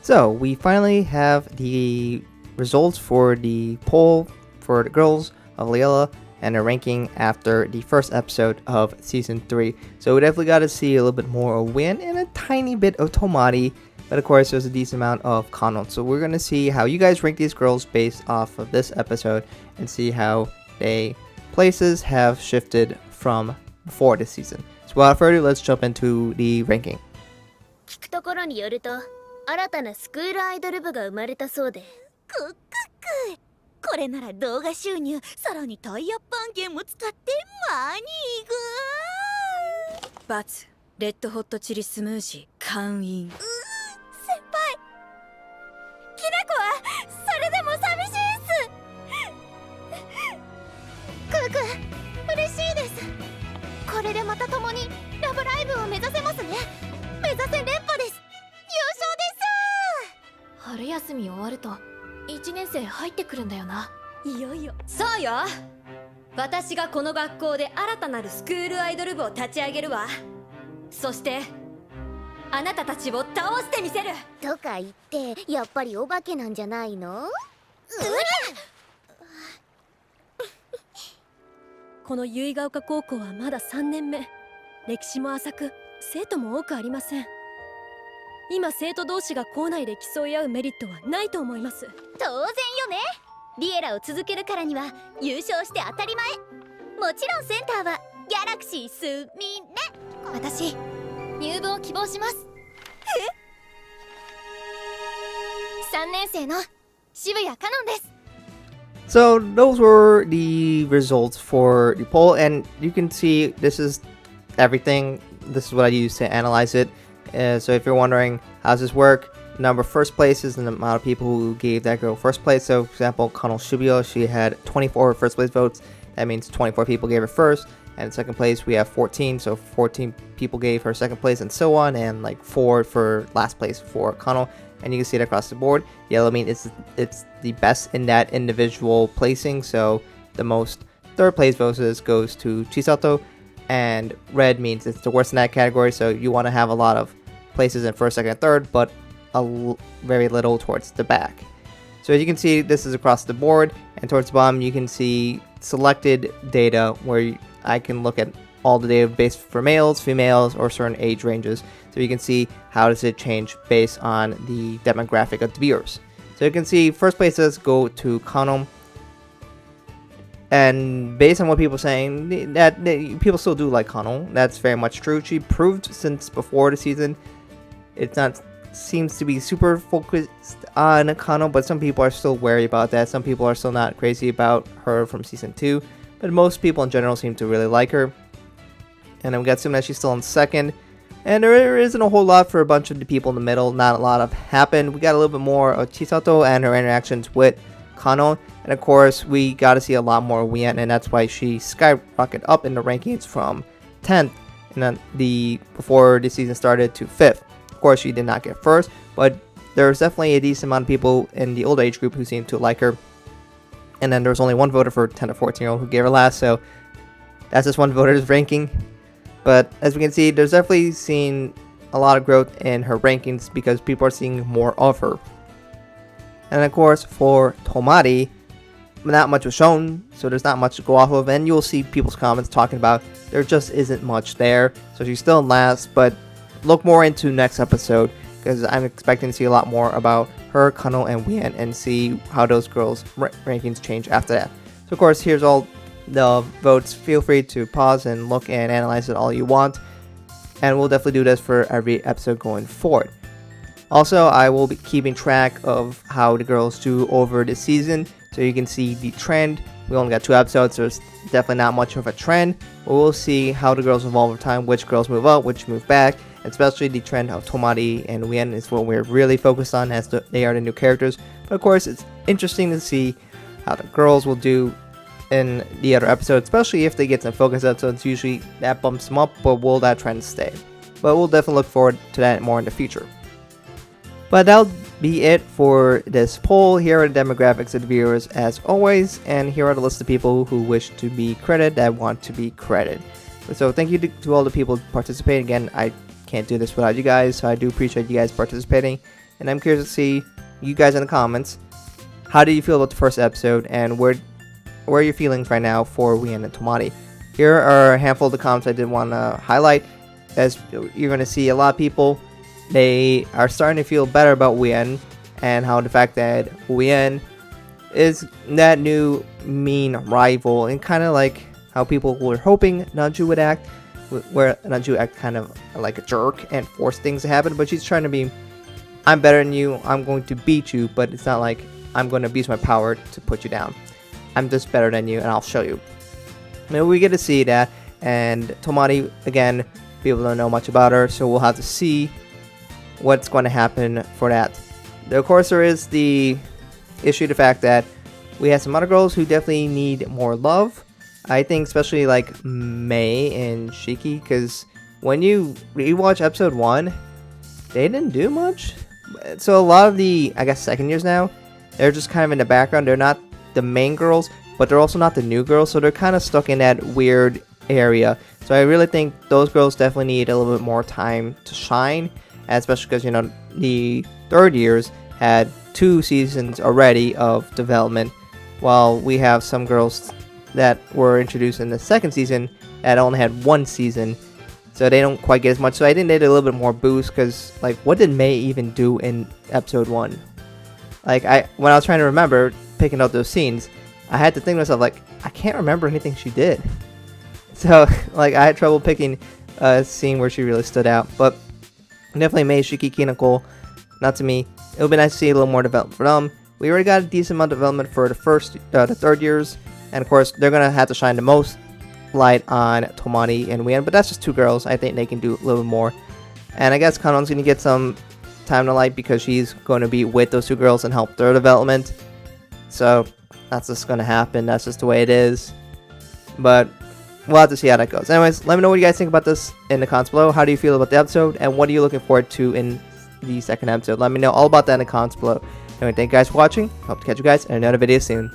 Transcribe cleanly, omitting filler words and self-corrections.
So we finally have the results for the poll for the girls of Liella and their ranking after the first episode of season 3. So we definitely got to see a little bit more of Win and a tiny bit of Tomari, but of course there's a decent amount of Kano. So we're going to see how you guys rank these girls based off of this episode and see how they places have shifted from before this season. So without further ado, let's jump into the ranking. 聞くところによると新たなスクールアイドル部が生まれたそうでこれなら動画収入さらにタイアップ案件も使ってマニーがバツレッドホットチリスムージー会員先輩きなこはそれでも寂しいっすクーク嬉しいです。これでまた共にラブライブを目指せますね。目指せ連覇です。優勝です。春休み終わると1年生入ってくるんだよな。いよいよそうよ。私がこの学校で新たなるスクールアイドル部を立ち上げるわ。そしてあなたたちを倒してみせるとか言ってやっぱりお化けなんじゃないの？この結ヶ丘高校はまだ3年目。歴史も浅く生徒も多くありません。今生徒同士が校内で競い合うメリットはないと思います。当然よね。リエラを続けるからには優勝して当たり前。もちろんセンターはギャラクシーすみれ。私入部を希望します。3年生の渋谷かのんです。So those were the results for the poll, and you can see this is everything. This is what I use to analyze it. So if you're wondering how does this work, number first place is the amount of people who gave that girl first place. So for example, Kano Shubio, she had 24 first place votes. That means 24 people gave her first. And in second place we have 14, so 14 people gave her second place, and so on, and like 4 for last place for Kano. And you can see it across the board. Yellow means it's the best in that individual placing, so the most third place votes goes to Chisato, and red means it's the worst in that category, so you want to have a lot of places in first, second, and third, but very little towards the back. So as you can see, this is across the board, and towards the bottom you can see selected data where I can look at all the data based for males, females, or certain age ranges. So you can see how does it change based on the demographic of the viewers. So you can see first places go to Kano, and based on what people are saying, that people still do like Kano. That's very much true. She proved since before the season, it's not seems to be super focused on Kano, but some people are still wary about that. Some people are still not crazy about her from season 2, but most people in general seem to really like her. And I'm guessing that she's still in second. And there isn't a whole lot for a bunch of the people in the middle. Not a lot have happened. We got a little bit more of Chisato and her interactions with Kano. And of course, we got to see a lot more of Wien, and that's why she skyrocketed up in the rankings from 10th and then before the season started to 5th. Of course, she did not get first, but there's definitely a decent amount of people in the older age group who seem to like her. And then there was only one voter for 10 to 14-year-old who gave her last, so that's just one voter's ranking. But as we can see, there's definitely seen a lot of growth in her rankings because people are seeing more of her. And of course, for Tomari, not much was shown, so there's not much to go off of. And you'll see people's comments talking about there just isn't much there. So she's still in last, but look more into next episode because I'm expecting to see a lot more about her, Kano, and Wien, and see how those girls' rankings change after that. So of course, here's all the votes. Feel free to pause and look and analyze it all you want, and we'll definitely do this for every episode going forward. Also, I will be keeping track of how the girls do over the season, so you can see the trend. We only got 2 episodes, so there's definitely not much of a trend, but we'll see how the girls evolve over time, which girls move up, which move back, especially the trend of Tomari and Wien is what we're really focused on, as they are the new characters. But of course, it's interesting to see how the girls will do in the other episodes, especially if they get some focus episodes. Usually that bumps them up, but will that trend stay? But we'll definitely look forward to that more in the future. But that'll be it for this poll. Here are the demographics of the viewers as always, and here are the list of people who wish to be credited that want to be credited. So thank you to all the people participating. Again, I can't do this without you guys, so I do appreciate you guys participating. and I'm curious to see you guys in the comments. How do you feel about the first episode, and where are your feelings right now for Wien and Tomari? Here are a handful of the comments I did want to highlight. As you're going to see, a lot of people, they are starting to feel better about Wien, and how the fact that Wien is that new mean rival, and kind of like how people were hoping Nanju would act, where Nanju act kind of like a jerk and force things to happen, but she's trying to be, I'm better than you, I'm going to beat you, but it's not like I'm going to abuse my power to put you down. I'm just better than you, and I'll show you. And we get to see that, and Tomari, again, people don't know much about her, so we'll have to see what's going to happen for that. Of course, there is the issue, the fact that we have some other girls who definitely need more love. I think especially like Mei and Shiki, because when you rewatch episode 1, they didn't do much. So a lot of the, I guess, second years now, they're just kind of in the background. They're not the main girls, but they're also not the new girls, so they're kind of stuck in that weird area. So I really think those girls definitely need a little bit more time to shine, and especially because, you know, the third years had 2 seasons already of development, while we have some girls that were introduced in the second season that only had 1 season, so they don't quite get as much. So I think they need a little bit more boost, because like, what did Mei even do in episode 1? Like, when I was trying to remember picking out those scenes, I had to think to myself, like, I can't remember anything she did. So like, I had trouble picking a scene where she really stood out. But definitely Mei, Shiki, Kinako, Natsumi, it would be nice to see a little more development for them. We already got a decent amount of development for the third years, and of course they're gonna have to shine the most light on Tomari and Wien, but that's just 2 girls. I think they can do a little bit more, and I guess Kanon's gonna get some time to light because she's going to be with those 2 girls and help their development. So that's just gonna happen. That's just the way it is. But we'll have to see how that goes. Anyways, let me know what you guys think about this in the comments below. How do you feel about the episode, and what are you looking forward to in the second episode? Let me know all about that in the comments below. Anyway, thank you guys for watching. Hope to catch you guys in another video soon.